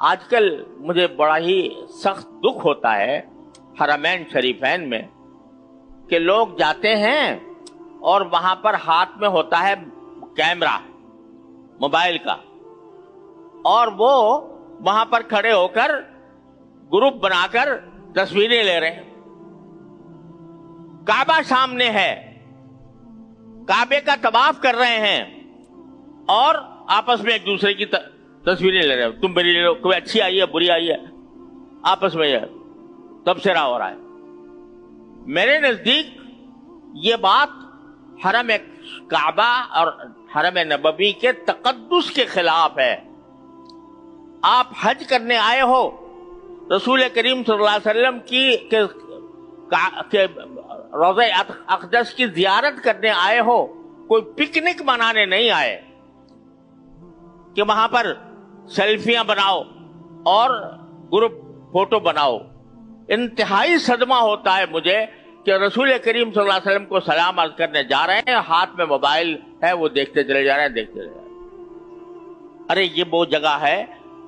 आजकल मुझे बड़ा ही सख्त दुख होता है हरमैन शरीफैन में कि लोग जाते हैं और वहां पर हाथ में होता है कैमरा मोबाइल का, और वो वहां पर खड़े होकर ग्रुप बनाकर तस्वीरें ले रहे हैं। काबा सामने है, काबे का तवाफ कर रहे हैं और आपस में एक दूसरे की तस्वीरें ले रहे हो। तुम मेरी ले लो, कोई अच्छी आई है बुरी आई है, आपस में यह तबसरा हो रहा है। मेरे नजदीक ये बात हरम काबा और हरम नबवी के तकद्दुस के खिलाफ है। आप हज करने आए हो, रसूल करीम सल्लल्लाहु अलैहि वसल्लम के रोज़े अक़दस की जियारत करने आए हो, कोई पिकनिक मनाने नहीं आए कि वहां पर सेल्फियां बनाओ और ग्रुप फोटो बनाओ। इंतहाई सदमा होता है मुझे कि रसूल करीम सल्लल्लाहु अलैहि वसल्लम को सलाम अर्ज करने जा रहे हैं, हाथ में मोबाइल है, वो देखते चले जा रहे हैं, देखते चले जा रहे हैं। अरे ये वो जगह है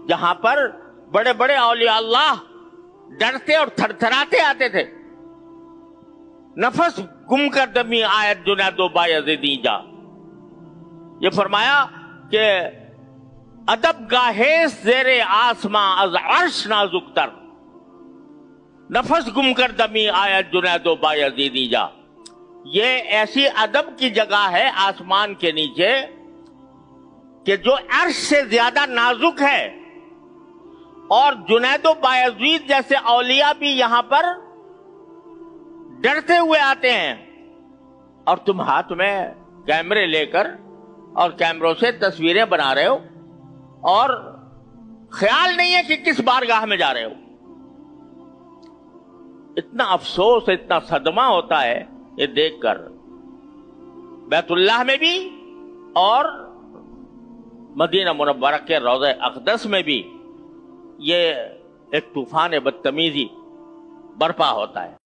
जहां पर बड़े बड़े औलिया अल्लाह डरते और थरथराते आते थे। नफस गुम कर दमी आयत जुनैदो बायज़ीदी जा, ये फरमाया कि अदब गाहे ज़ेरे आसमां अज़ अर्श नाजुक तर, नफस गुम कर दमी आयत जुनैदो बायज़ीदी जा। ये ऐसी अदब की जगह है आसमान के नीचे कि जो अर्श से ज्यादा नाजुक है, और जुनैदो बायज़ीद जैसे औलिया भी यहां पर डरते हुए आते हैं, और तुम हाथ में कैमरे लेकर और कैमरों से तस्वीरें बना रहे हो और ख्याल नहीं है कि किस बारगाह में जा रहे हो। इतना अफसोस, इतना सदमा होता है ये देखकर। बैतुल्लाह में भी और मदीना मुनव्वरा के रोज़े अक़दस में भी ये एक तूफान बदतमीजी बर्पा होता है।